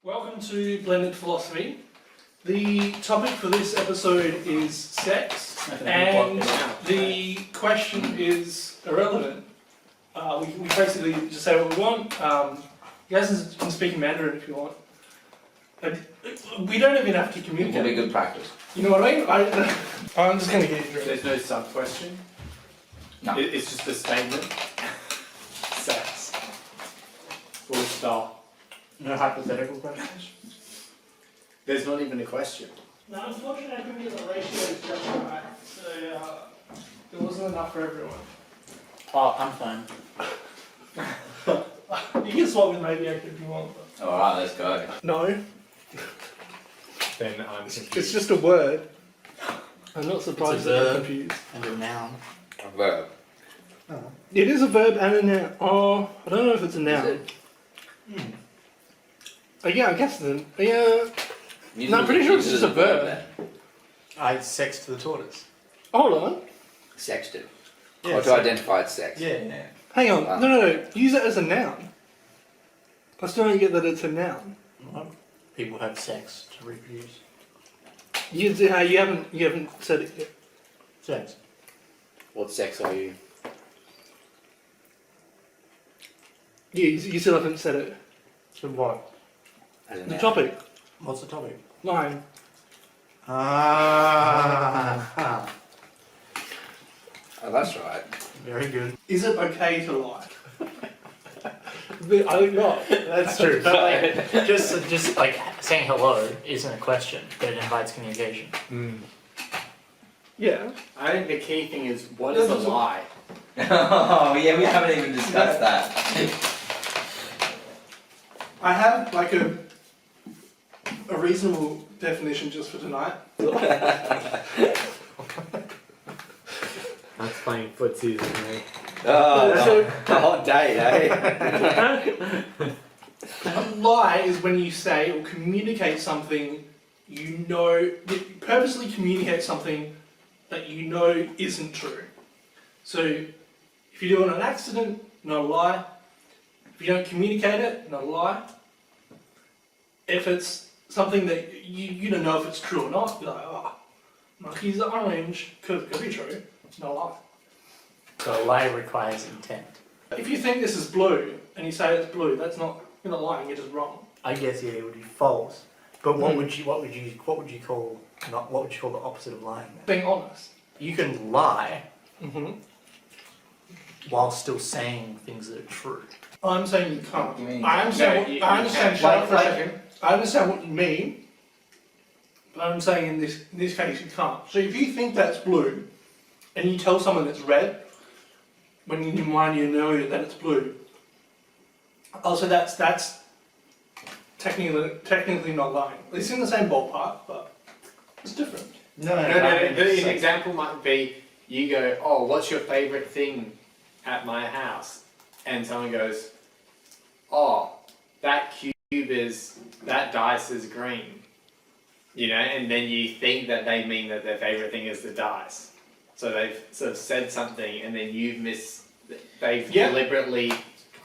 Welcome to Blended Philosophy. The topic for this episode is sex, and the question is irrelevant. We basically just say what we want. You guys can speak in Mandarin if you want. We don't even have to communicate. It'll be good practice. You know what I mean? I'm just going to get you drunk. There's no sub-question? No. It's just a statement? Sex. Full stop. No hypothetical questions? There's not even a question. No, unfortunately I couldn't get the ratios just right, so there wasn't enough for everyone. Oh, I'm fine. You can swap with Maniac if you want. Alright, let's go. No, Then I'm it's confused. just a word. I'm not surprised It's a that you're verb. confused. And a noun. A verb. It is a verb and a noun. Oh, I don't know if it's a noun. Is it? Yeah, I guess then. Yeah. Use No, I'm it- pretty sure use it's it just as a verb. then. I sex to the tortoise. Hold on. Sexted. Yeah, Or to so- identify as sex. Yeah. Hang on. Wow. No. Use it as a noun. I still don't get that it's a noun. Well, people have sex to reproduce. You haven't said it yet. Sex. What sex are you? You still haven't said it. So what? As a The noun. topic. What's the topic? Lying. Ah. Oh, that's right. Very good. Is it okay to lie? I think not. That's true. But like, just like saying hello isn't a question, but it invites communication. Yeah. I think the key thing is, what is a lie? Oh, yeah, we haven't even discussed that. I have like a reasonable definition just for tonight. That's playing footsies with me. Oh, a hot day, eh? A lie is when you say or communicate something you purposely communicate something that you know isn't true. So if you do it on an accident, not a lie. If you don't communicate it, not a lie. If it's something that you don't know if it's true or not, you're like, oh, monkeys are orange, could be true, not a lie. So a lie requires intent. If you think this is blue and you say it's blue, you're not lying, you're just wrong. I guess yeah, it would be false. But what would you call the opposite of lying then? Being honest. You can lie Mm-hmm. while still saying things that are true. I'm saying you can't. You mean- I understand. No, you I understand. can't. Shut up for a second. I understand what you mean, but I'm saying in this case you can't. So if you think that's blue, and you tell someone it's red, when in your mind you know that it's blue. Also, that's technically not lying. It's in the same ballpark, but it's different. No, An example might be, you go, oh, what's your favourite thing at my house? And someone goes, oh, that dice is green. You know, and then you think that they mean that their favourite thing is the dice. So they've sort of said something, and then they've deliberately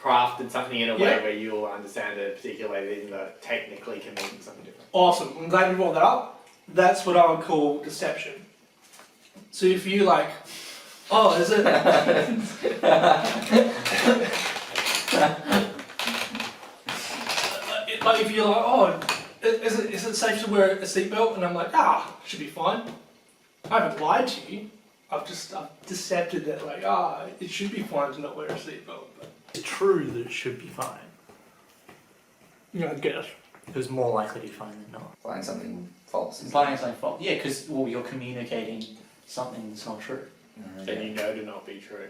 crafted something in a way where you'll understand it particularly, even though it technically can mean something different. Awesome. I'm glad you brought that up. That's what I would call deception. So if you like, oh, is it? Like if you're like, oh, is it safe to wear a seatbelt? And I'm like, should be fine. I haven't lied to you. I've decepted that like, it should be fine to not wear a seatbelt. But It's true that it should be fine. I guess. It was more likely to be fine than not. Implying something false. Implying something false. Yeah, because you're communicating something that's not true. Then you know to not be true.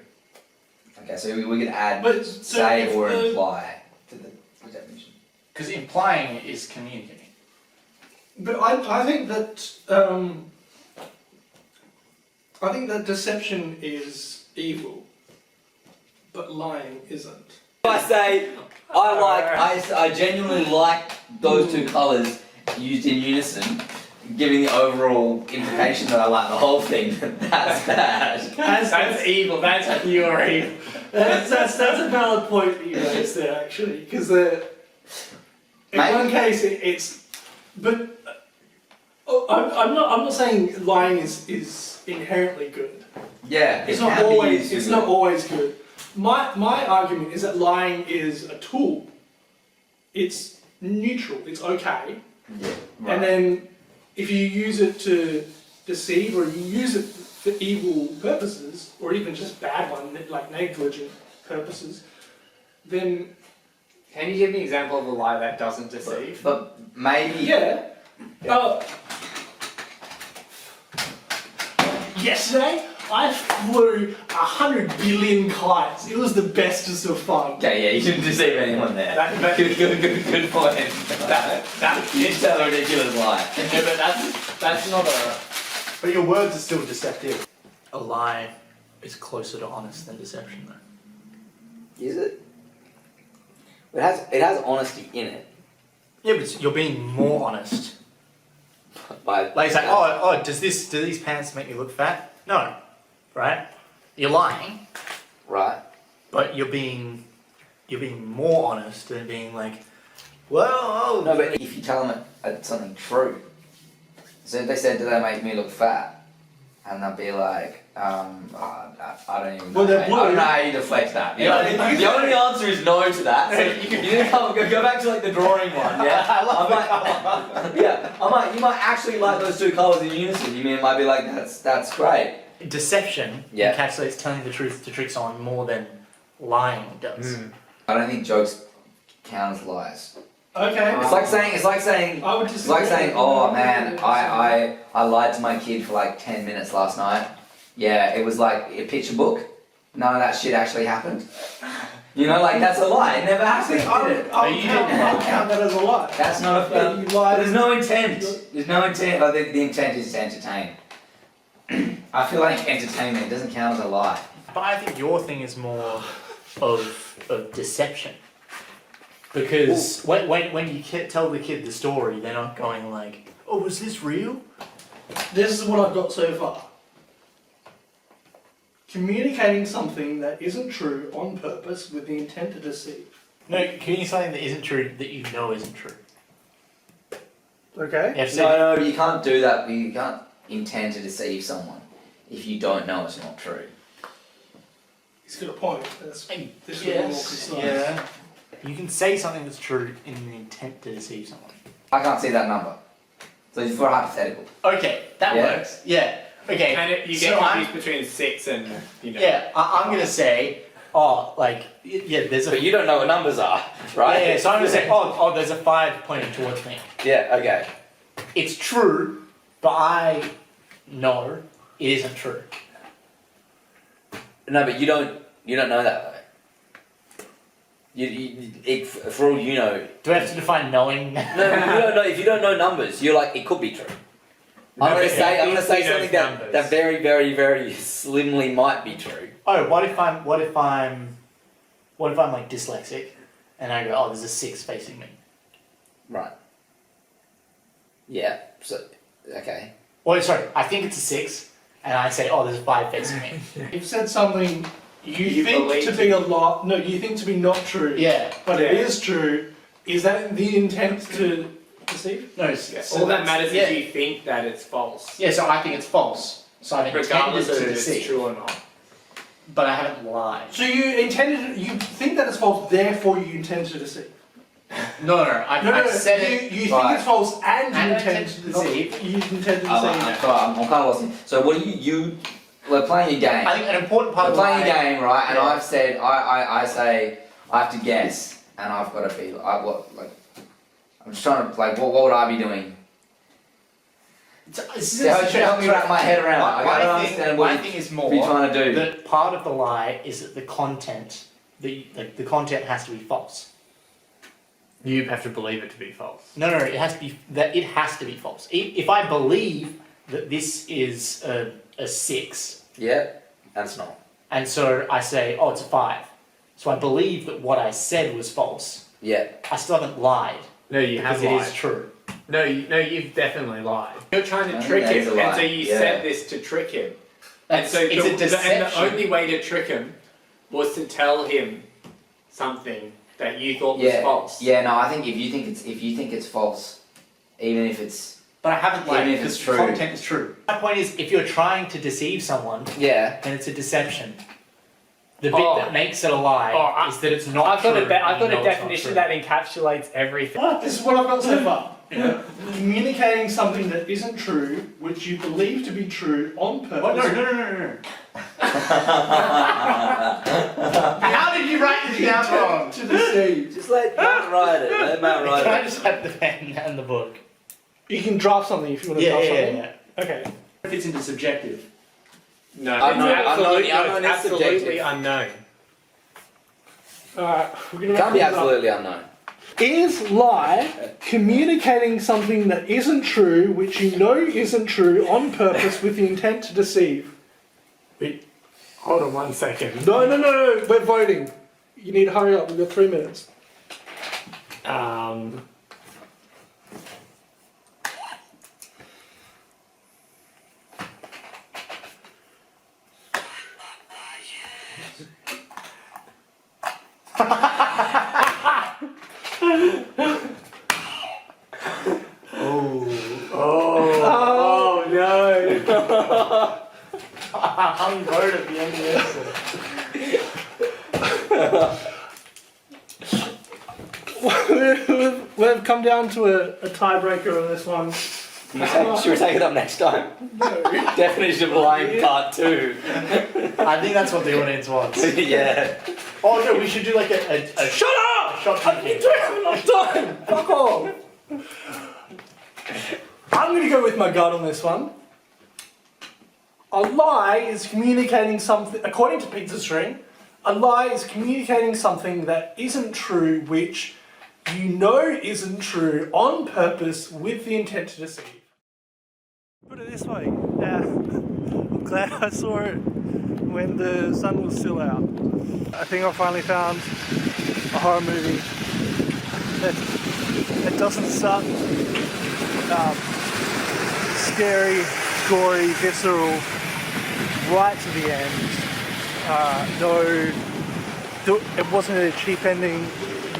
Okay, so we could add But say or imply to the definition. Because implying is communicating. But I think that deception is evil, but lying isn't. I say I genuinely like those two colours used in unison, giving the overall implication that I like the whole thing. That's bad. That's evil. That's pure evil. That's a valid point that you raised there, actually, because Maybe one case, but I'm not saying lying is inherently good. Yeah, It's it not can be always. used to It's do not it. always good. My argument is that lying is a tool. It's neutral. It's okay. Yeah, And right. then if you use it to deceive, or you use it for evil purposes, or even just bad one, like negligent purposes, then Can you give me an example of a lie that doesn't deceive? But maybe. yeah. Yesterday, I flew 100 billion kites. It was the bestest of fun. Okay, yeah, you shouldn't deceive anyone there. Good point. You tell a ridiculous lie. Yeah, but that's not a. But your words are still deceptive. A lie is closer to honest than deception, though. Is it? It has honesty in it. Yeah, but you're being more honest. By Like, it's like, oh, do these pants make you look fat? No, right? You're lying, right. but you're being more honest than being like, well, No, but if you tell them something true, so if they said, "Do they make me look fat?" and they'll be like, I don't even know. Well, I don't know how you deflect that. Yeah, The only answer is no to that. So you need to go back to like the drawing one. Yeah, I love you might actually like those two colours in unison. You might be like, that's great. deception Yeah. encapsulates telling the truth to trick someone more than lying does. I don't think jokes count as lies. Okay. It's like saying, I would it's disagree. like saying, oh man, I lied to my kid for like 10 minutes last night. Yeah, it was like a picture book. None of that shit actually happened. You know, like that's a lie. It never happened. I'll count that as a lie. That's not a Yeah, you lied. There's no intent. There's no intent. Oh, the intent is to entertain. I feel like entertainment doesn't count as a lie. But I think your thing is more of deception. Because when you tell the kid the story, they're not going like, oh, was this real? This is what I've got so far. Communicating something that isn't true on purpose with the intent to deceive. No, communicating something that isn't true that you know isn't true. Okay. You have to No, you can't do that. You can't intend to deceive someone if you don't know it's not true. He's got a point. This would be more yes, concise. yeah. You can say something that's true in the intent to deceive someone. I can't see that number. So it's for a hypothetical. Okay, that Yeah. works. Yeah. Okay. And you so get I'm- confused between 6 and, you know. Yeah, I'm gonna say, there's a. But you don't know what numbers are, right? Yeah, so I'm gonna say, there's a 5 pointing towards me. Yeah, okay. It's true, but I know it isn't true. No, but you don't know that though. For all you know, Do I have to define knowing? no, you don't know. If you don't know numbers, you're like, it could be true. I'm gonna say he knows something that numbers. very, very, very slimly might be true. Oh, what if I'm like dyslexic, and I go, oh, there's a 6 facing me. Right. Yeah. So, okay. Well, sorry, I think it's a 6, and I say, oh, there's a 5 facing me. You've said something you think believe to be a lot. No, you think to be not true. Yeah. But it Yeah. is true. Is that the intent to deceive? No, All that matters yeah. is you think that it's false. Yeah, so I think it's false. So I've intended Regardless to of if it's deceive, true or not. but I haven't lied. So you think that it's false, therefore you intend to deceive. No, I've said it. You think Right. it's false and you And I intend intend to to deceive. deceive. You intend to deceive. I'm kind of lost. So what do you? We're playing a game. I think an important part We're of playing a lying- game, right? And Yeah. I've said I say I have to guess, and I've got to be I'm just trying to what would I be doing? Help me wrap my head around. I don't understand my what thing is you're more trying to do. that part of the lie is that the content, the content has to be false. You have to believe it to be false. No, it has to be that it has to be false. If I believe that this is a 6, Yeah, that's not. and so I say, oh, it's a 5, so I believe that what I said was false. Yeah. I still haven't lied No, you have because it lied. is true. No, you've definitely lied. You're trying to I think trick that is him, a and lie. so you Yeah. said this to trick him. And It's so a deception. and the only way to trick him was to tell him something that you thought was Yeah, false. yeah. No, I think if you think it's false, even if it's But I haven't Even if it's true. Content is true. My point is, if you're trying to deceive someone, yeah, then it's a deception. The bit Oh. that makes it a lie is that it's not I've got true. a I've got and you a know it's not definition true. that encapsulates everything. This is what I've got so far. Yeah. Communicating something that isn't true, which you believe to be true on purpose. Oh, no. How did you write this down wrong? To deceive. just let Matt write it. Let Matt write Can I it. just have the pen and the book? You can draft something if you want to draft something. Okay. It fits into subjective. No, Unknown- it's absolutely, unknown- unknown is absolutely subjective. unknown. Alright, we're gonna Can't be wrap this up. absolutely unknown. Is lie communicating something that isn't true, which you know isn't true, on purpose with the intent to deceive? Wait, hold on 1 second. No, we're voting. You need to hurry up, we've got 3 minutes. Oh no! I'm bored at the end of the episode. We've come down to a tiebreaker on this one. Should we take it up next time? Definition of lying part 2. I think that's what the audience wants. yeah. Oh no, we should do like a Shut up! shot I've been doing it enough time! Fuck off! I'm gonna go with my gut on this one. A lie is communicating something, according to Pizza String, a lie is communicating something that isn't true, which you know isn't true, on purpose with the intent to deceive. Put it this way, I'm glad I saw it when the sun was still out. I think I finally found a horror movie that doesn't suck. Scary, gory, visceral, right to the end. It wasn't a cheap ending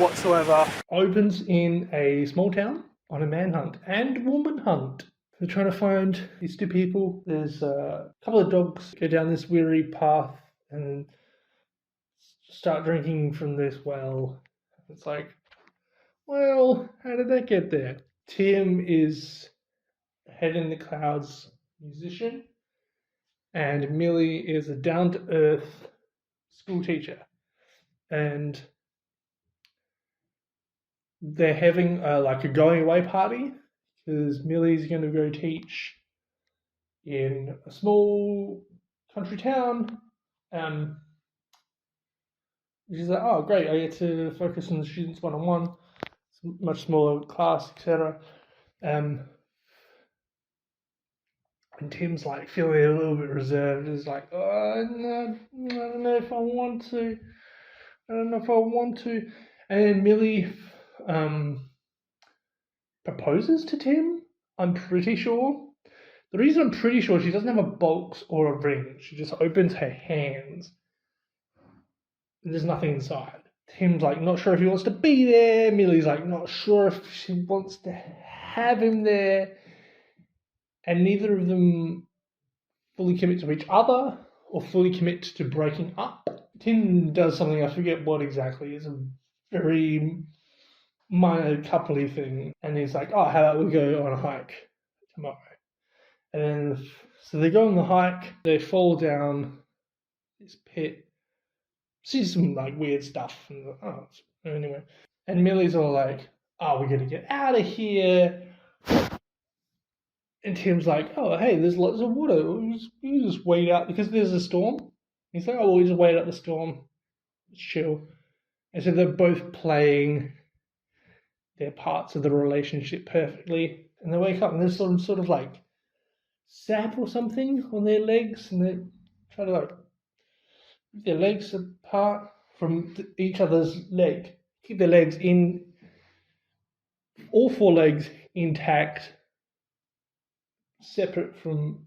whatsoever. Opens in a small town on a manhunt and woman hunt. They're trying to find these 2 people. There's a couple of dogs go down this weary path and start drinking from this well. It's like, well, how did that get there? Tim is Head in the Clouds musician, and Millie is a down-to-earth school teacher. And they're having like a going-away party because Millie's going to go teach in a small country town. She's like, oh great, I get to focus on the students one-on-one. It's a much smaller class, etc. And Tim's like feeling a little bit reserved. He's like, oh, no, I don't know if I want to. And then Millie proposes to Tim, I'm pretty sure. The reason I'm pretty sure, she doesn't have a box or a ring. She just opens her hands. And there's nothing inside. Tim's like, not sure if he wants to be there. Millie's like, not sure if she wants to have him there. And neither of them fully commit to each other or fully commit to breaking up. Tim does something, I forget what exactly. It's a very minor coupley thing. And he's like, oh, how about we go on a hike tomorrow? And then, so they go on the hike, they fall down this pit, see some like weird stuff. And anyway. And Millie's all like, oh, we're going to get out of here. And Tim's like, oh, hey, there's lots of water. You just wait out because there's a storm. He's like, oh, we'll just wait out the storm. It's chill. And so they're both playing their parts of the relationship perfectly. And they wake up and there's some sort of like sap or something on their legs. And they try to like move their legs apart from each other's leg. Keep their legs in, all 4 legs intact, separate from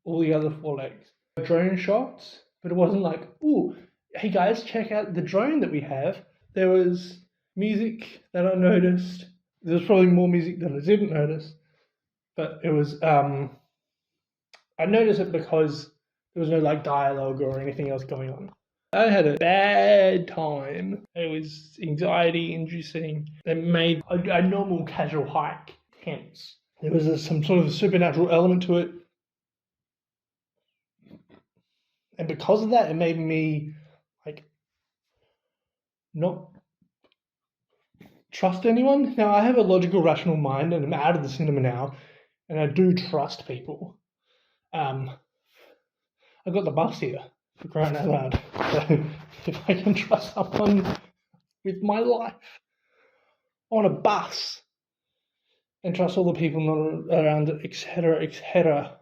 all the other 4 legs. Drone shots, but it wasn't like, ooh, hey guys, check out the drone that we have. There was music that I noticed. There was probably more music that I didn't notice, but it was I noticed it because there was no like dialogue or anything else going on. I had a bad time. It was anxiety inducing. It made a normal casual hike tense. There was some sort of supernatural element to it. And because of that, it made me like not trust anyone. Now, I have a logical, rational mind, and I'm out of the cinema now, and I do trust people. I got the bus here, for crying out loud. So if I can trust someone with my life on a bus and trust all the people not around it, etc.,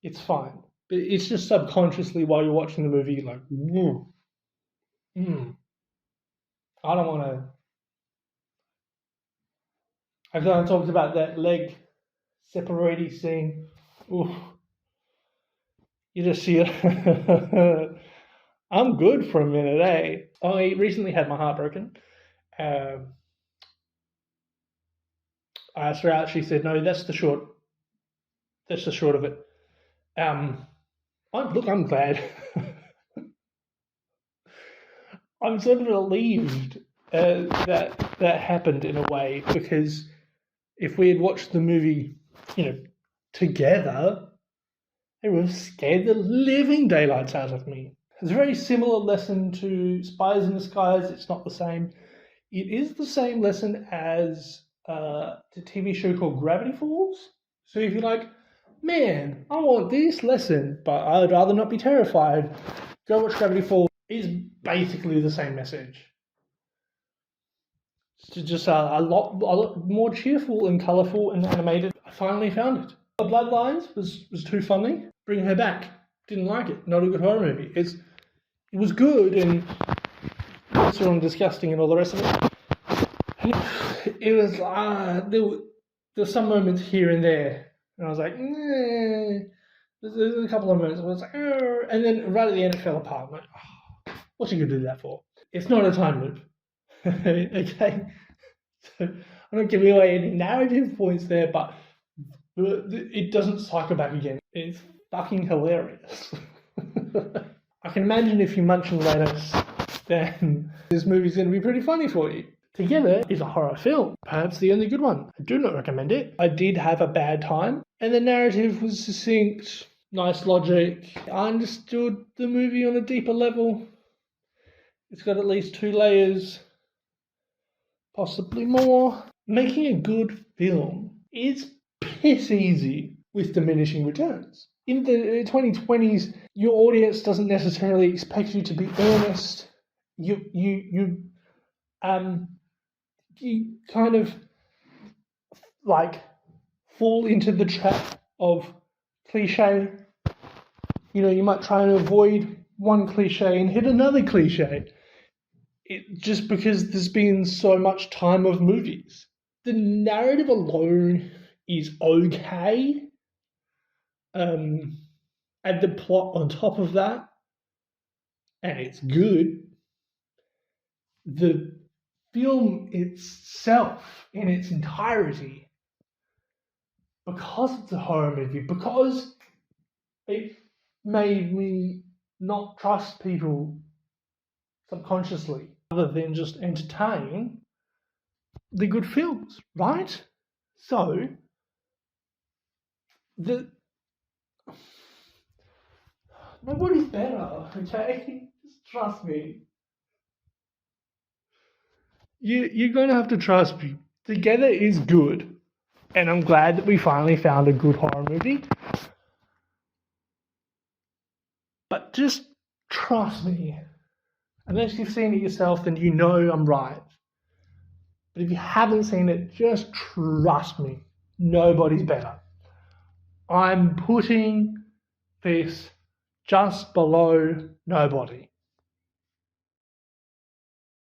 it's fine. But it's just subconsciously while you're watching the movie, you're like, I don't want to. I've kind of talked about that leg separating scene. Oof. You just see it. I'm good for a minute, eh? I recently had my heart broken. I asked her out. She said, "No, that's the short. That's the short of it." I'm glad. I'm sort of relieved that happened in a way, because if we had watched the movie, together, it would have scared the living daylights out of me. It's a very similar lesson to Spies in Disguise. It's not the same. It is the same lesson as the TV show called Gravity Falls. So if you're like, man, I want this lesson, but I'd rather not be terrified, go watch Gravity Falls. It's basically the same message. It's just a lot more cheerful and colourful and animated. I finally found it. The Bloodlines was too funny. Bring her back. Didn't like it. Not a good horror movie. It was good and so disgusting and all the rest of it. And it was there were some moments here and there, and I was like, There's a couple of moments where I was like, and then right at the end it fell apart. I'm like, what's you gonna do that for? It's not a time loop. Okay, so I'm not giving away any narrative points there, but it doesn't cycle back again. It's fucking hilarious. I can imagine if you munch on lettuce, then this movie's going to be pretty funny for you. Together is a horror film, perhaps the only good one. I do not recommend it. I did have a bad time, and the narrative was succinct, nice logic. I understood the movie on a deeper level. It's got at least 2 layers, possibly more. Making a good film is piss easy with diminishing returns. In the 2020s, your audience doesn't necessarily expect you to be earnest. You kind of like fall into the trap of cliche. You might try and avoid one cliche and hit another cliche. Just because there's been so much time of movies. The narrative alone is okay. Add the plot on top of that, and it's good. The film itself, in its entirety, because it's a horror movie, because it made me not trust people subconsciously, other than just entertain, they're good films, right? So, nobody's better, okay? Just trust me. You're going to have to trust me. Together is good. And I'm glad that we finally found a good horror movie. But just trust me. Unless you've seen it yourself, then you know I'm right. But if you haven't seen it, just trust me. Nobody's better. I'm putting this just below nobody.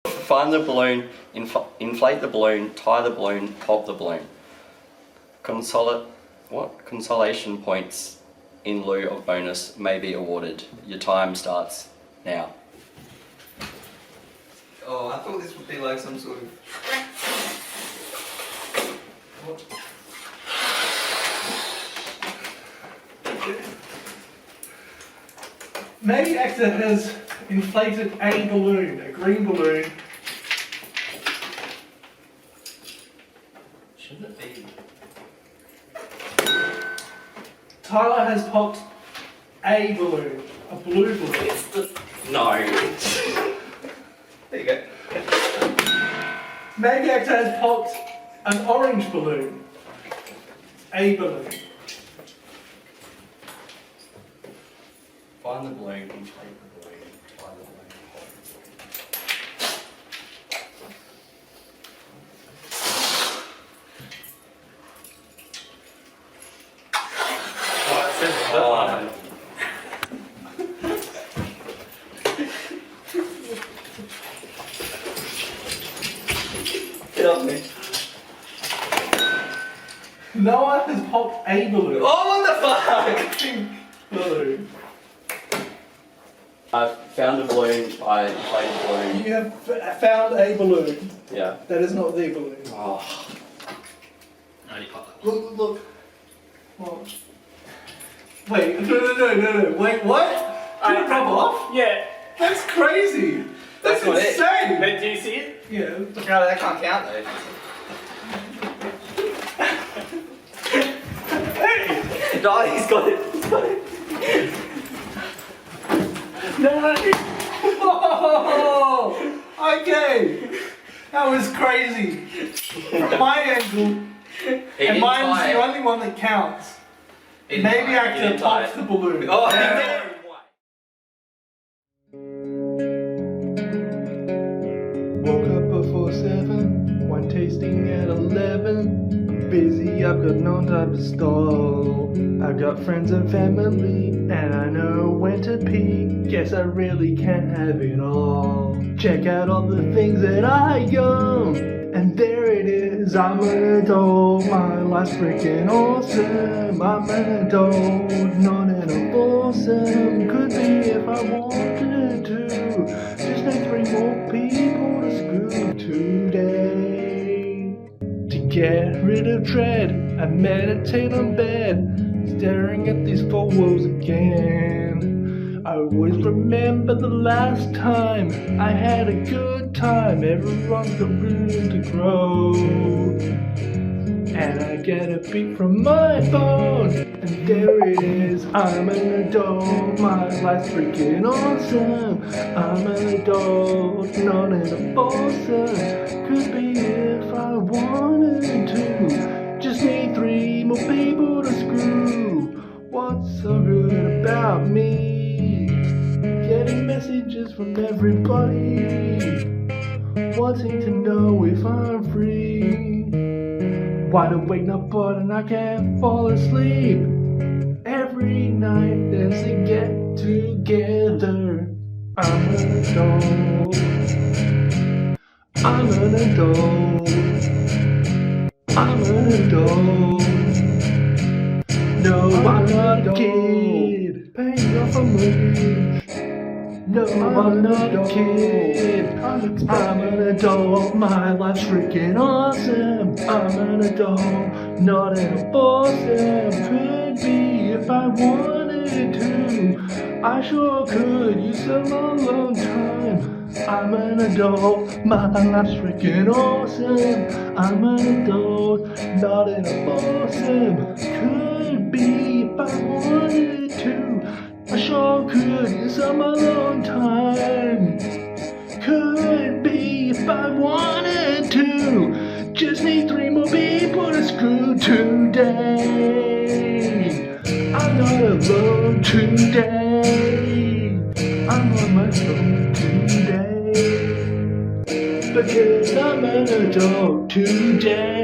Find the balloon, inflate the balloon, tie the balloon, pop the balloon. Consolation points in lieu of bonus may be awarded. Your time starts now. Oh, I thought this would be like some sort of. Maybe actor has inflated a balloon, a green balloon. Shouldn't it be? Tyler has popped a balloon, a blue balloon. No. There you go. Maybe actor has popped an orange balloon, a balloon. Find the balloon, inflate the balloon, tie the balloon. Oh, it says Oh. Get off me. Noah has popped a balloon. Oh, what the fuck? Pink balloon. I found a balloon, I inflated the balloon. You have found a balloon. Yeah. That is not the balloon. Oh. Look, look. What? Wait, no. Wait, what? Did it rub off? Yeah. That's crazy. That's not it. insane. But do you see it? Yeah. No, that can't count though. No, he's got it. He's got it. No. Oh, okay. That was crazy. From my angle, and mine's the only one that counts. Maybe actor pops the balloon. Oh, Yeah. Woke up before 7, wine tasting at 11. Busy, I've got no time to stall. I've got friends and family, and I know when to pee. Guess I really can't have it all. Check out all the things that I own, and there it is. I'm an adult, my life's freaking awesome. I'm an adult, not an awesome. Could be if I wanted to. Just need 3 more people to screw today. To get rid of dread, I meditate on bed, staring at these 4 walls again. I always remember the last time I had a good time. Everyone's got room to grow. And I get a beat from my phone, and there it is. I'm an adult, my life's freaking awesome. I'm an adult, not an awesome. Could be if I wanted to. Just need 3 more people to screw. What's so good about me? Getting messages from everybody, wanting to know if I'm free. Wide awake, not bored, and I can't fall asleep. Every night there's a get together. I'm an adult. I'm an adult. I'm an adult. No, I'm not a kid. Paying off a mortgage. No, I'm not a kid. I'm an adult. My life's freaking awesome. I'm an adult, not an awesome. Could be if I wanted to. I sure could use some alone time. I'm an adult. My life's freaking awesome. I'm an adult, not an awesome. Could be if I wanted to. I sure could use some alone time. Could be if I wanted to. Just need 3 more people to screw today. I'm not alone today. I'm on my own today. Because I'm an adult today.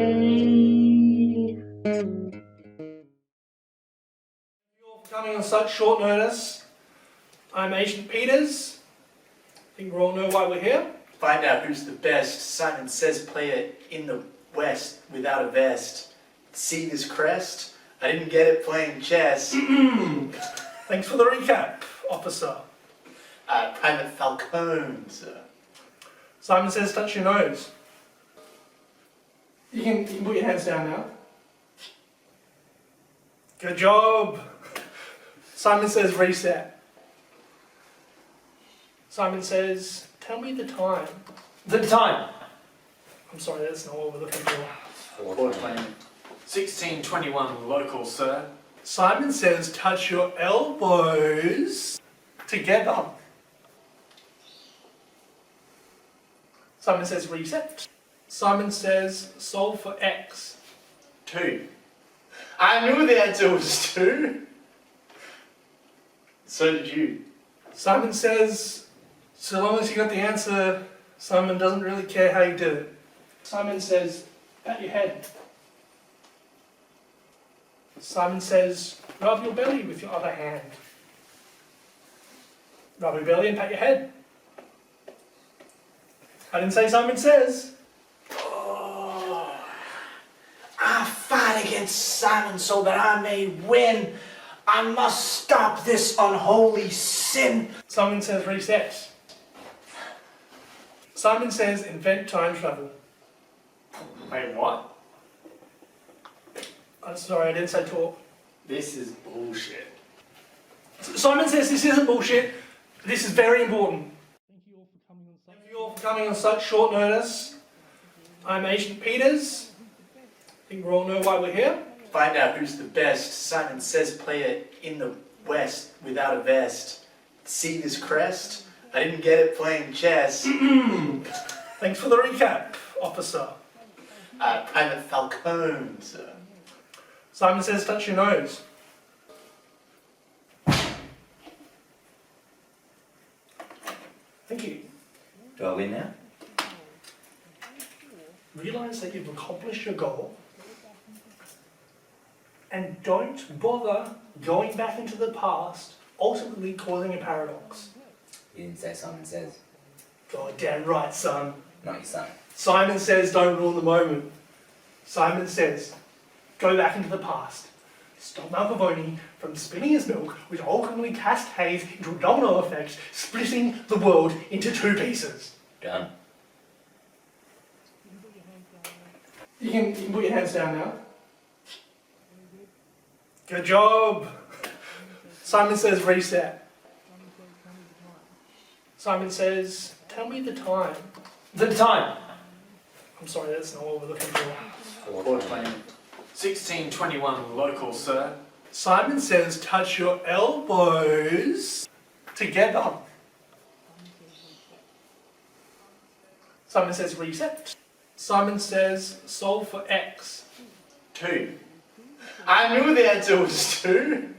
Coming on such short notice. I'm Agent Peters. I think we all know why we're here. Find out who's the best Simon Says player in the West without a vest. See this crest? I didn't get it playing chess. Thanks for the recap, officer. Private Falcone, sir. Simon says touch your nose. You can put your hands down now. Good job. Simon says reset. Simon says, tell me the time. The time. I'm sorry, that's not what we're looking for. 1621 local, sir. Simon says touch your elbows together. Simon says reset. Simon says solve for x. 2. I knew the answer was 2. So did you. Simon says so long as you got the answer, Simon doesn't really care how you did it. Simon says pat your head. Simon says rub your belly with your other hand. Rub your belly and pat your head. I didn't say Simon says. I fight against Simon so that I may win. I must stop this unholy sin. Simon says reset. Simon says invent time travel. Wait, what? I'm sorry, I didn't say talk. This is bullshit. Simon says this isn't bullshit. This is very important. Thank you all for coming on such short notice. I'm Agent Peters. I think we all know why we're here. Find out who's the best. Simon says player in the West without a vest. See this crest? I didn't get it playing chess. Thanks for the recap, officer. Private Falcone, sir. Simon says touch your nose. Thank you. Do I win now? Realise that you've accomplished your goal and don't bother going back into the past, ultimately causing a paradox. You didn't say Simon says. God damn right, son. Not your son. Simon says don't ruin the moment. Simon says go back into the past. Stop Malcavoni from spinning his milk, which ultimately cascades into a domino effect, splitting the world into 2 pieces. Done. You can put your hands down now. Good job. Simon says reset. Simon says, tell me the time. The time. I'm sorry, that's not what we're looking for. 1621 local, sir. Simon says touch your elbows together. Simon says reset. Simon says solve for x. 2. I knew the answer was 2.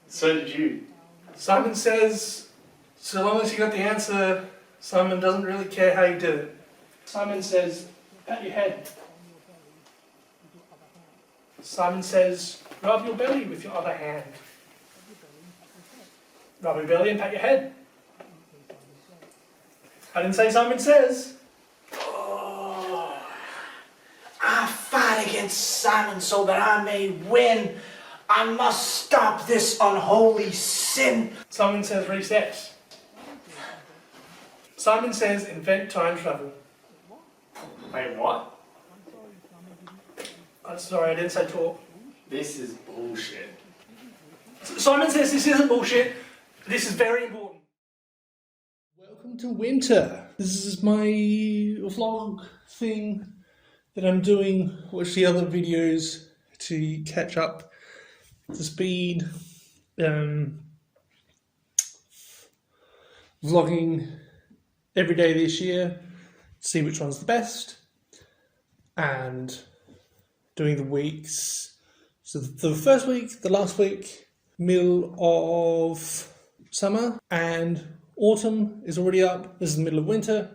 So did you. Simon says so long as you got the answer, Simon doesn't really care how you did it. Simon says pat your head. Simon says rub your belly with your other hand. Rub your belly and pat your head. I didn't say Simon says. I fight against Simon so that I may win. I must stop this unholy sin. Simon says reset. Simon says invent time travel. Wait, what? I'm sorry, I didn't say talk. This is bullshit. Simon says this isn't bullshit. This is very important. Welcome to winter. This is my vlog thing that I'm doing. Watch the other videos to catch up to speed. Vlogging every day this year, see which one's the best, and doing the weeks. So the first week, the last week, middle of summer, and autumn is already up. This is the middle of winter.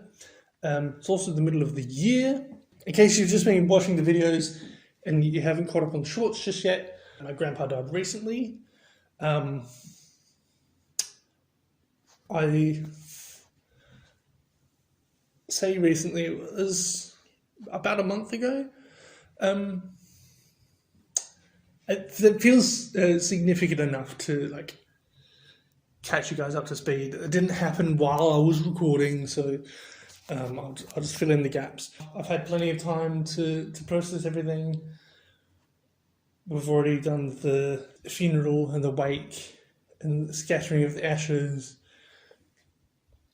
It's also the middle of the year. In case you've just been watching the videos and you haven't caught up on the shorts just yet, my grandpa died recently. I say recently, it was about a month ago. It feels significant enough to catch you guys up to speed. It didn't happen while I was recording, so I'll just fill in the gaps. I've had plenty of time to process everything. We've already done the funeral and the wake and the scattering of the ashes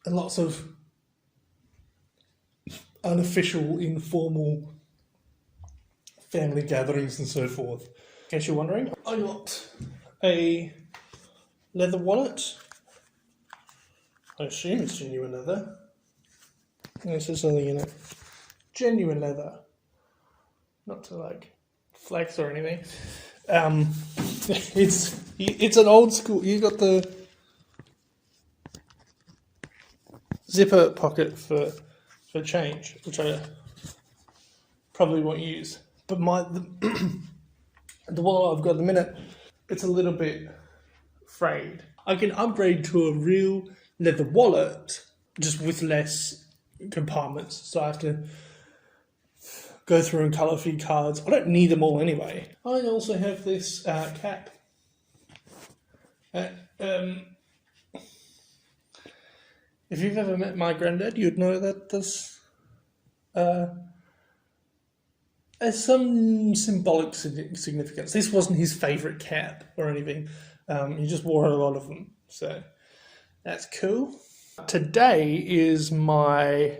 and lots of unofficial, informal family gatherings and so forth. In case you're wondering, I got a leather wallet. I assume it's genuine leather. This is something in it. Genuine leather. Not to like flex or anything. It's an old school. You got the zipper pocket for change, which I probably won't use. But the wallet I've got at the minute, it's a little bit frayed. I can upgrade to a real leather wallet, just with less compartments. So I have to go through and colour feed cards. I don't need them all anyway. I also have this cap. If you've ever met my granddad, you'd know that this has some symbolic significance. This wasn't his favourite cap or anything. He just wore a lot of them. So that's cool. Today is my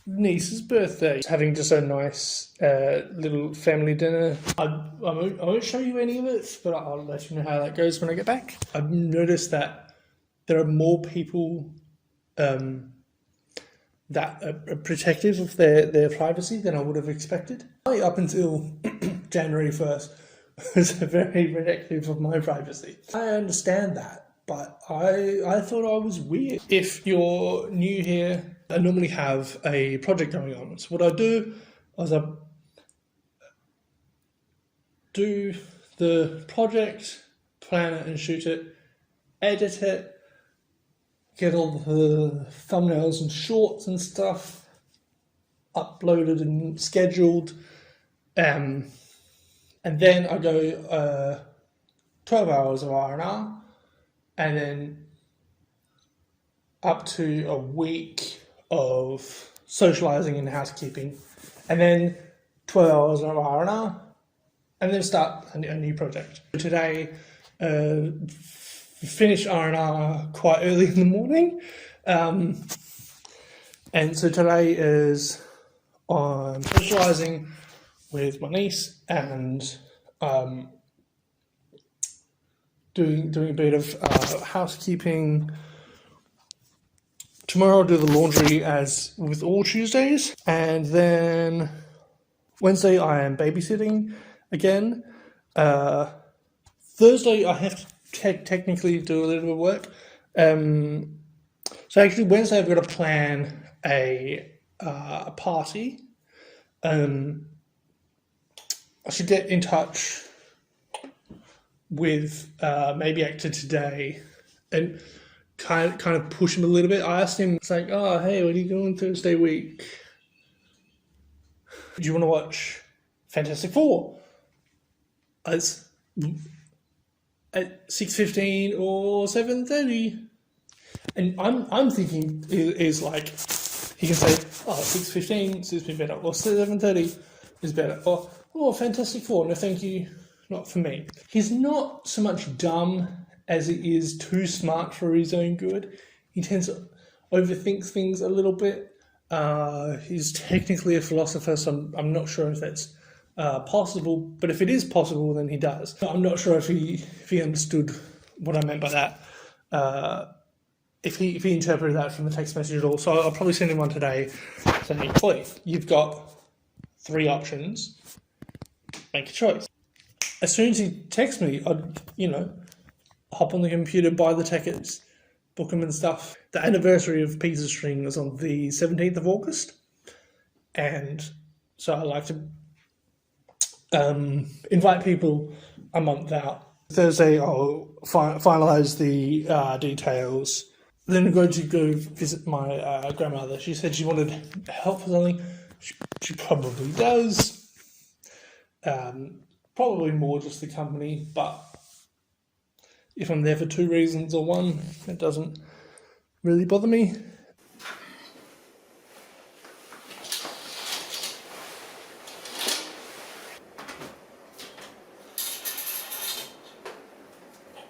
niece's birthday. Having just a nice little family dinner. I won't show you any of it, but I'll let you know how that goes when I get back. I've noticed that there are more people that are protective of their privacy than I would have expected. Up until January 1st, was very protective of my privacy. I understand that, but I thought I was weird. If you're new here, I normally have a project going on. So what I do is I do the project, plan it and shoot it, edit it, get all the thumbnails and shorts and stuff uploaded and scheduled, and then I go 12 hours of R&R, and then up to a week of socialising and housekeeping, and then 12 hours of R&R, and then start a new project. Today, finish R&R quite early in the morning, and so today is I'm socialising with my niece and doing a bit of housekeeping. Tomorrow I'll do the laundry as with all Tuesdays, and then Wednesday I am babysitting again. Thursday I have to technically do a little bit of work. So actually Wednesday I've got to plan a party. I should get in touch with maybe Actor today and kind of push him a little bit. I asked him, it's like, oh hey, what are you doing Thursday week? Do you want to watch Fantastic Four? It's at 6:15 or 7:30, and I'm thinking is like he can say, oh, 6:15 suits me better, or 7:30 is better, or oh, Fantastic Four, no thank you, not for me. He's not so much dumb as he is too smart for his own good. He tends to overthink things a little bit. He's technically a philosopher, so I'm not sure if that's possible, but if it is possible, then he does. I'm not sure if he understood what I meant by that. If he interpreted that from the text message at all, so I'll probably send him one today saying, "Oi, you've got 3 options. Make a choice." As soon as he texts me, I'd hop on the computer, buy the tickets, book them and stuff. The anniversary of Pizza String is on the 17th of August, and so I like to invite people a month out. Thursday I'll finalise the details. Then I'm going to go visit my grandmother. She said she wanted help with something. She probably does. Probably more just the company, but If I'm there for 2 reasons or one, it doesn't really bother me.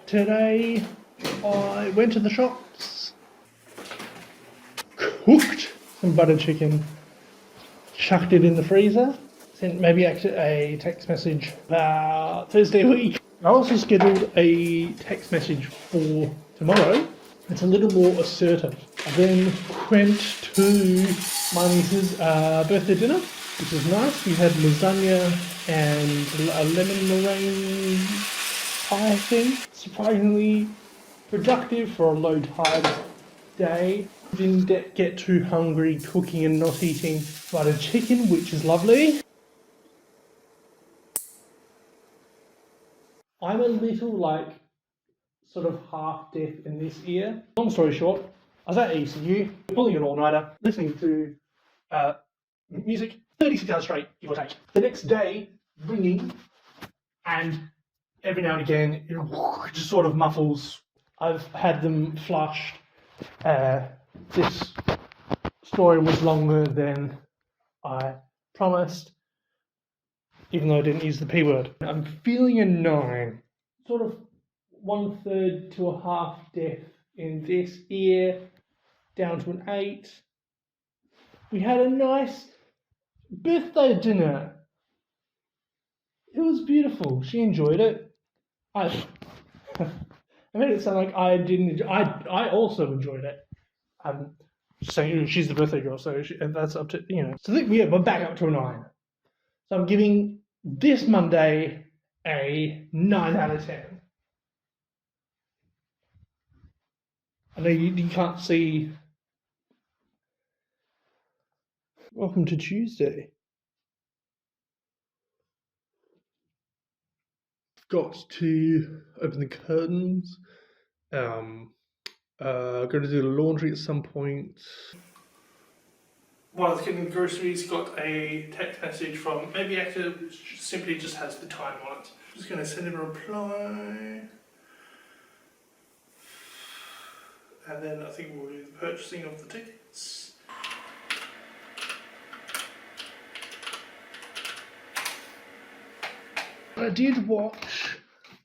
Today I went to the shops, cooked some butter chicken, chucked it in the freezer, sent maybe actually a text message about Thursday week. I also scheduled a text message for tomorrow. It's a little more assertive. I then went to my niece's birthday dinner, which was nice. We had lasagna and a lemon meringue pie thing. Surprisingly productive for a low tide day. Didn't get too hungry cooking and not eating butter chicken, which is lovely. I'm a little like sort of half deaf in this ear. Long story short, I was at ECU, pulling an all-nighter, listening to music, 36 hours straight, give or take. The next day, ringing, and every now and again, it just sort of muffles. I've had them flushed. This story was longer than I promised, even though I didn't use the P word. I'm feeling a 9, sort of 1/3 to a half deaf in this ear, down to an 8. We had a nice birthday dinner. It was beautiful. She enjoyed it. I made it sound like I didn't. I also enjoyed it. Saying she's the birthday girl, so that's up to you know. So we're back up to a 9. So I'm giving this Monday a 9 out of 10. I know you can't see. Welcome to Tuesday. Got to open the curtains. Going to do the laundry at some point. While I was getting the groceries, got a text message from maybe actually simply just has the time on it. Just going to send him a reply. And then I think we'll do the purchasing of the tickets. I did watch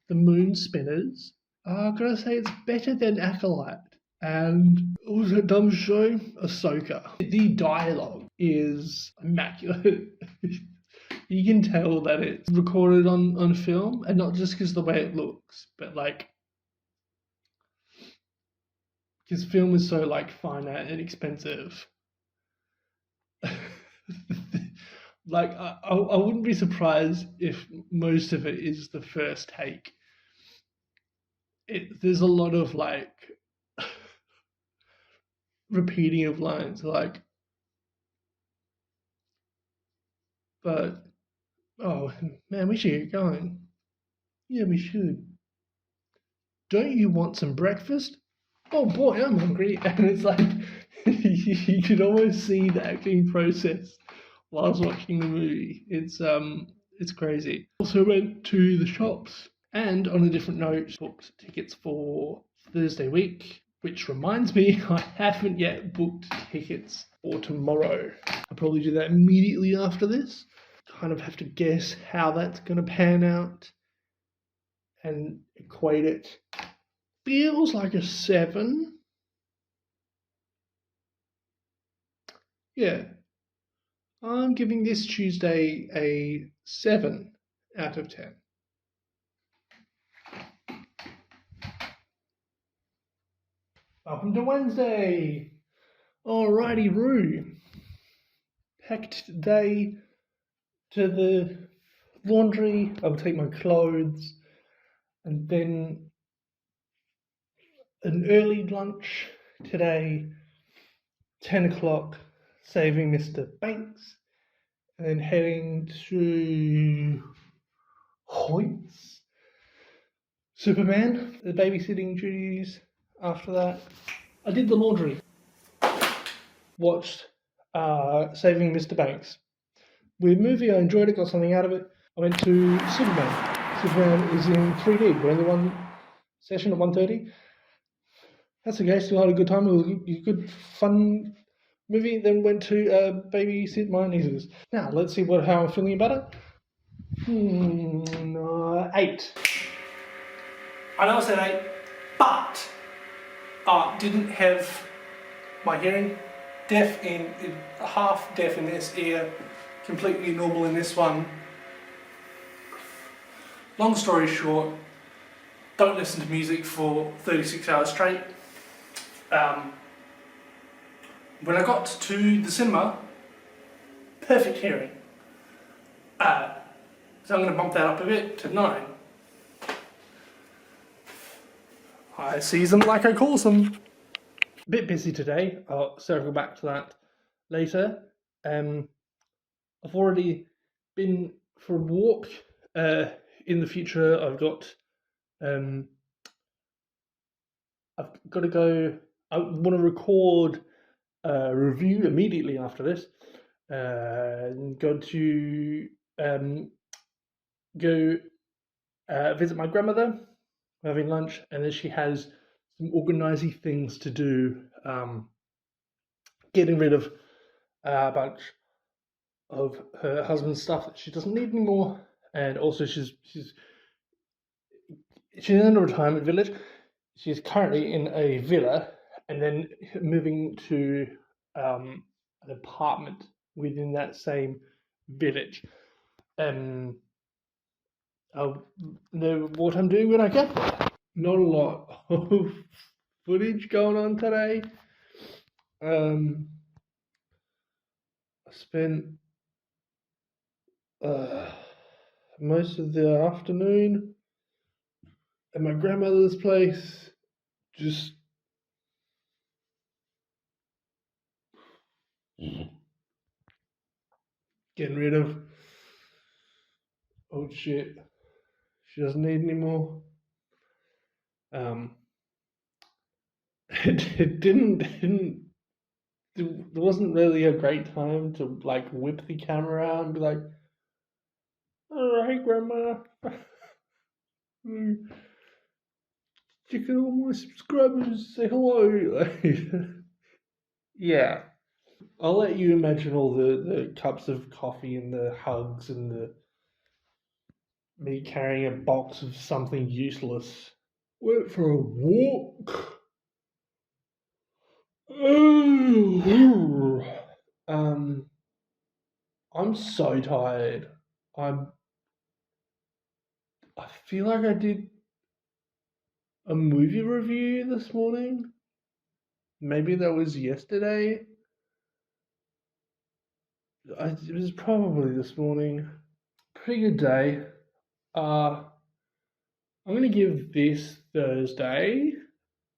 the Moon Spinners. I'm going to say it's better than Acolyte. And what was that dumb show? Ahsoka. The dialogue is immaculate. You can tell that it's recorded on film, and not just because of the way it looks, but like because film is so like finite and expensive. Like I wouldn't be surprised if most of it is the first take. There's a lot of like repeating of lines, like, but oh man, we should get going. Yeah, we should. Don't you want some breakfast? Oh boy, I'm hungry. And it's like you could almost see the acting process whilst watching the movie. It's crazy. Also went to the shops, and on a different note, booked tickets for Thursday week, which reminds me I haven't yet booked tickets for tomorrow. I'll probably do that immediately after this. Kind of have to guess how that's going to pan out and equate it. Feels like a 7. Yeah. I'm giving this Tuesday a 7 out of 10. Welcome to Wednesday. Alrighty, Roo. Packed day to the laundry. I'll take my clothes, and then an early lunch today, 10 o'clock, saving Mr. Banks, and then heading to Hoyt's Superman, the babysitting duties after that. I did the laundry, watched Saving Mr. Banks. Weird movie, I enjoyed it, got something out of it. I went to Superman. Superman is in 3D, we're only one session at 1:30. That's okay. Still had a good time. It was a good, fun movie. Then went to babysit my nieces. Now let's see how I'm feeling about it. 8. I know I said 8, but didn't have my hearing half deaf in this ear, completely normal in this one. Long story short, don't listen to music for 36 hours straight. When I got to the cinema, perfect hearing. So I'm going to bump that up a bit to 9. I sees them like I calls them. A bit busy today. I'll circle back to that later. I've already been for a walk. In the future, I've got to go. I want to record a review immediately after this. Go to visit my grandmother. We're having lunch, and then she has some organising things to do. Getting rid of a bunch of her husband's stuff that she doesn't need anymore, and also she's in a retirement village. She's currently in a villa, and then moving to an apartment within that same village. I'll know what I'm doing when I get there. Not a lot of footage going on today. I spent most of the afternoon at my grandmother's place, just getting rid of old shit she doesn't need anymore. It didn't. There wasn't really a great time to like whip the camera out and be like, "All right, Grandma, check out all my subscribers. Say hello." Like, yeah, I'll let you imagine all the cups of coffee and the hugs and the me carrying a box of something useless. Went for a walk. I'm so tired. I feel like I did a movie review this morning. Maybe that was yesterday. It was probably this morning. Pretty good day. I'm gonna give this Thursday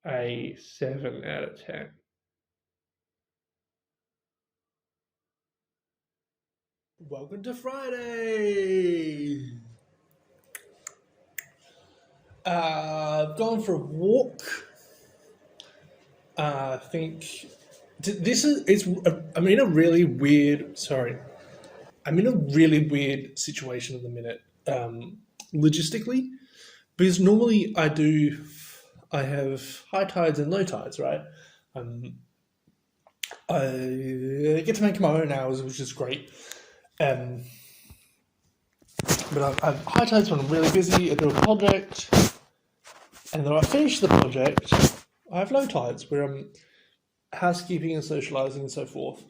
a 7 out of 10. Welcome to Friday. I've gone for a walk. I think I'm in a really weird. Sorry, I'm in a really weird situation at the minute, logistically, because normally I have high tides and low tides, right? I get to make my own hours, which is great. But I've high tides when I'm really busy. I do a project, and then I finish the project. I have low tides where I'm housekeeping and socializing and so forth.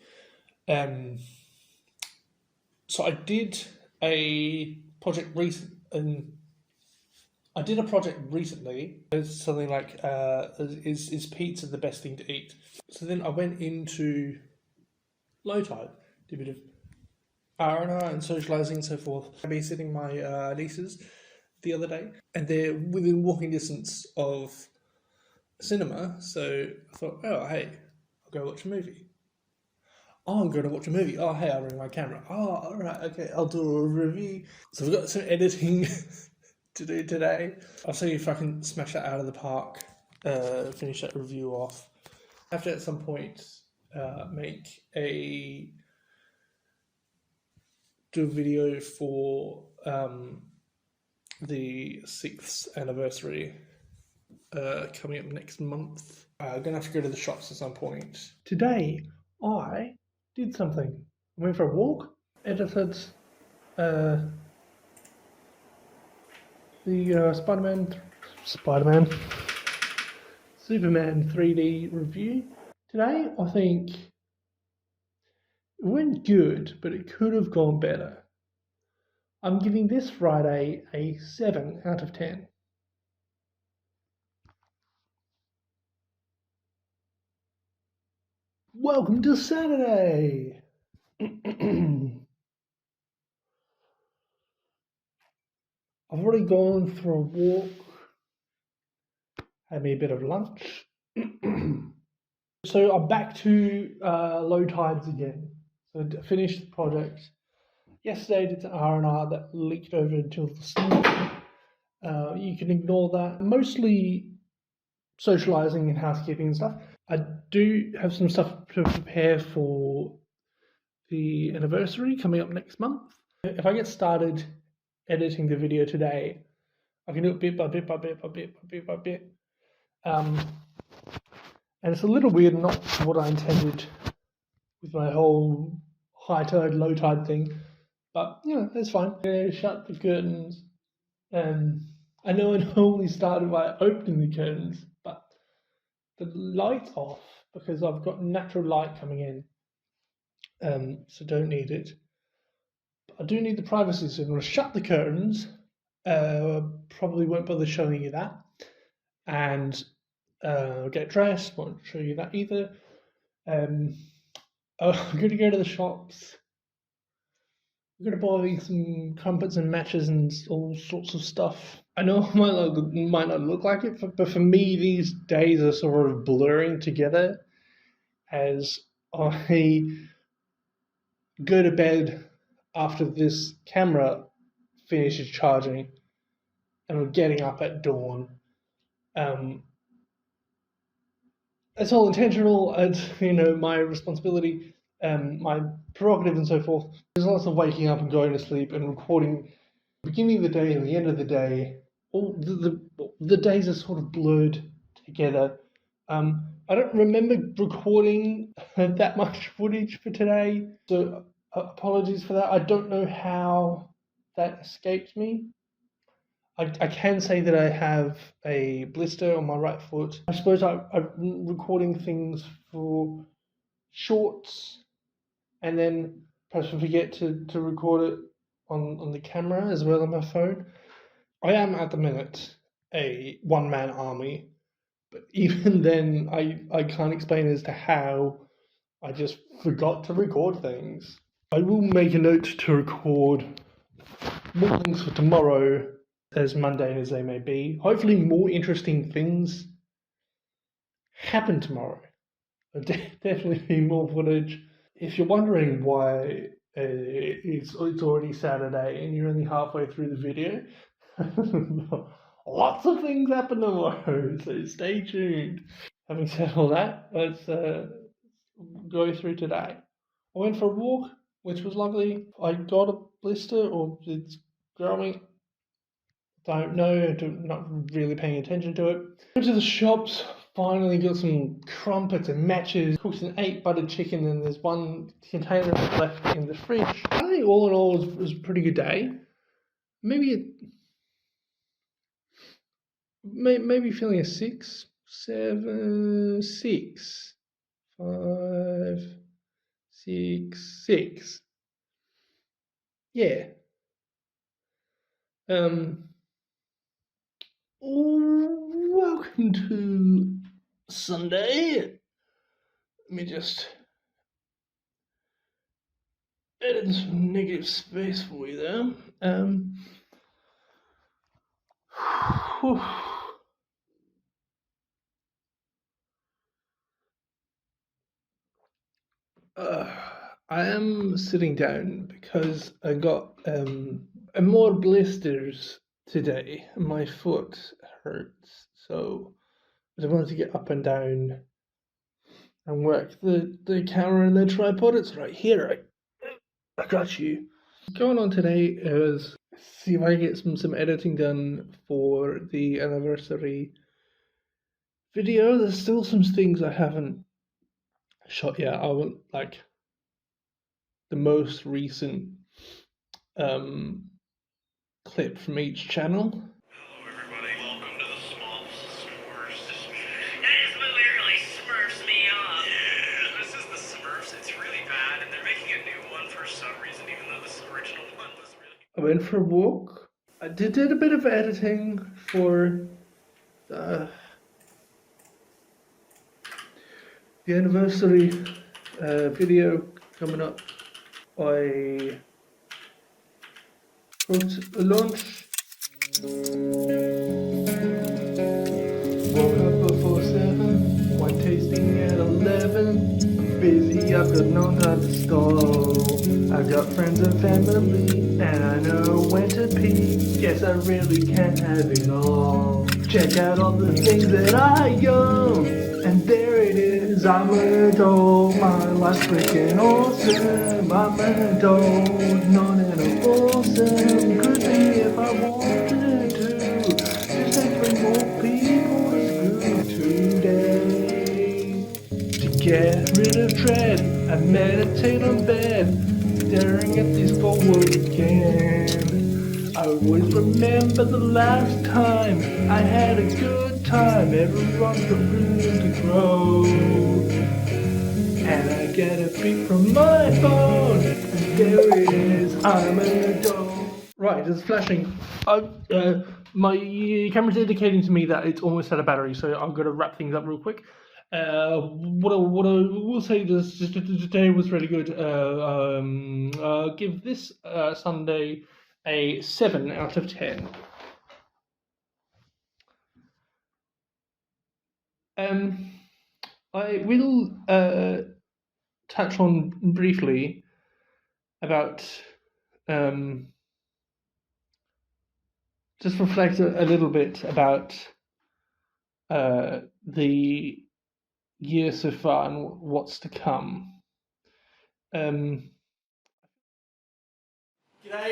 So I did a project recently. It's something like is pizza the best thing to eat? So then I went into low tide, did a bit of R&R and socializing and so forth. I babysitting my nieces the other day, and they're within walking distance of cinema. So I thought, oh hey, I'll go watch a movie. Oh, I'm going to watch a movie. Oh, hey, I'll bring my camera. Oh, all right, okay, I'll do a review. So I've got some editing to do today. I'll see if I can smash that out of the park, finish that review off. I have to at some point do a video for the 6th anniversary coming up next month. I'm gonna have to go to the shops at some point. Today, I did something. I went for a walk, edited the Superman 3D review. Today, I think it went good, but it could have gone better. I'm giving this Friday a 7 out of 10. Welcome to Saturday! I've already gone for a walk, had me a bit of lunch. So I'm back to low tides again. So I finished the project. Yesterday did an R&R that leaked over until this morning. You can ignore that. Mostly socializing and housekeeping and stuff. I do have some stuff to prepare for the anniversary coming up next month. If I get started editing the video today, I can do it bit by bit by bit by bit by bit by bit. And it's a little weird, not what I intended with my whole high tide, low tide thing. But, you know, it's fine. I'm going to shut the curtains. I know I normally started by opening the curtains, but the light's off because I've got natural light coming in. So don't need it. But I do need the privacy, so I'm going to shut the curtains. Probably won't bother showing you that. And get dressed, won't show you that either. I'm going to go to the shops. I'm going to buy some crumpets and matches and all sorts of stuff. I know it might not look like it, but for me, these days are sort of blurring together as I go to bed after this camera finishes charging and I'm getting up at dawn. It's all intentional. It's, you know, my responsibility, my prerogative, and so forth. There's lots of waking up and going to sleep and recording the beginning of the day and the end of the day. All the days are sort of blurred together. I don't remember recording that much footage for today, so apologies for that. I don't know how that escaped me. I can say that I have a blister on my right foot. I suppose I'm recording things for shorts and then perhaps I forget to record it on the camera as well on my phone. I am at the minute a one-man army, but even then I can't explain as to how I just forgot to record things. I will make a note to record more things for tomorrow, as mundane as they may be. Hopefully more interesting things happen tomorrow. There'll definitely be more footage. If you're wondering why it's already Saturday and you're only halfway through the video, lots of things happen tomorrow, so stay tuned. Having said all that, let's go through today. I went for a walk, which was lovely. I got a blister, or it's growing. Don't know, not really paying attention to it. Went to the shops, finally got some crumpets and matches, cooked an 8 buttered chicken, and there's one container left in the fridge. I think all in all it was a pretty good day. Maybe feeling a 6, 7, 6, 5, 6, 6. Yeah. Welcome to Sunday. Let me just edit some negative space for you there. I am sitting down because I got more blisters today. My foot hurts, so I just wanted to get up and down and work the camera and the tripod. It's right here. I got you. Going on today is see if I get some editing done for the anniversary video. There's still some things I haven't shot yet. I want like the most recent clip from each channel. Hello everybody, welcome to the Smurfs S'mores. That is what literally smurfs me off. Yeah, this is the Smurfs. It's really bad, and they're making a new one for some reason, even though this original one was really... I went for a walk. I did a bit of editing for the anniversary video coming up. I cooked a lunch. Woke up before 7, went tasting at 11. Busy, I've got no time to stall. I've got friends and family, and I know when to peak. Guess I really can't have it all. Check out all the things that I own, and there it is. I'm an adult, my life's freaking awesome. I'm an adult, not an awesome. Could be if I wanted to. Just like 3 more people to screw today. To get rid of dread, I meditate on bed, staring at these 4 words again. I always remember the last time I had a good time. Everyone's got room to grow, and I get a beat from my phone, and there it is. I'm an adult. Right, it's flashing. My camera's indicating to me that it's almost out of battery, so I'm gonna wrap things up real quick. What I will say is today was really good. Give this Sunday a 7 out of 10. I will touch on briefly about just reflect a little bit about the year so far and what's to come. G'day,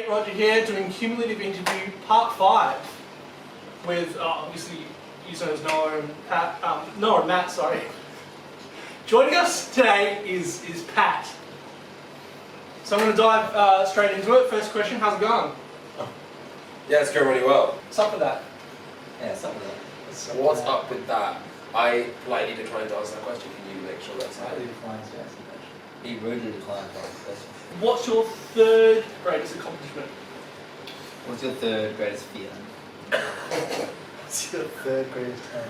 Roger here, doing cumulative interview part 5 with obviously you guys know Noah and Matt. Sorry. Joining us today is Pat. So I'm going to dive straight into it. First question: how's it going? Yeah, it's going really well. What's up with that? Yeah, something like that. What's up with that? I politely declined to answer that question. Can you make sure that's How do you decline to answer the question? He rudely declined to answer the question. What's your 3rd greatest accomplishment? What's your 3rd greatest feeling? What's your 3rd greatest turn on?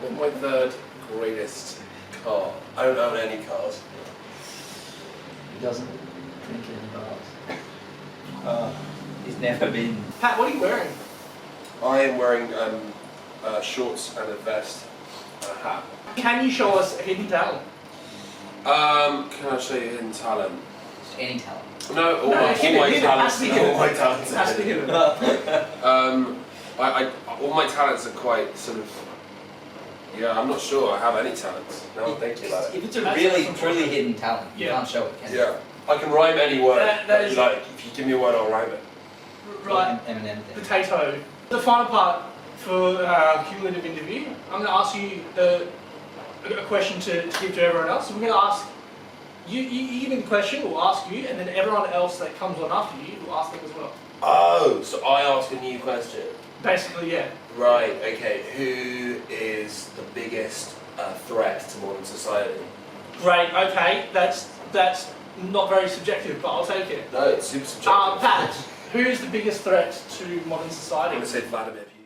What's my 3rd greatest car? I don't own any cars. He doesn't drink any bars. He's never been. Pat, what are you wearing? I am wearing shorts and a vest and a hat. Can you show us a hidden talent? Can I show you hidden talent? Just any talent. No, all No, my hidden, talents. has to be hidden. All my talents. It has to be hidden. All my talents are quite sort of. Yeah, I'm not sure I have any talents. Now I'm thinking about it. If it's a That's really, awesome. truly hidden talent, you Yeah. can't show it, can you? Yeah, I can rhyme any word That that is- you like. If you give me a word, I'll rhyme it. Right, Eminem thing. potato. The final part for cumulative interview, I'm going to ask you a question to give to everyone else. So we're going to ask you give me the question, we'll ask you, and then everyone else that comes on after you will ask them as well. Oh, so I ask a new question. Basically, yeah. Right, okay. Who is the biggest threat to modern society? Great, okay, that's not very subjective, but I'll take it. No, it's super subjective. Pat, who is the biggest threat to modern I'm society? going to say Vladimir Putin.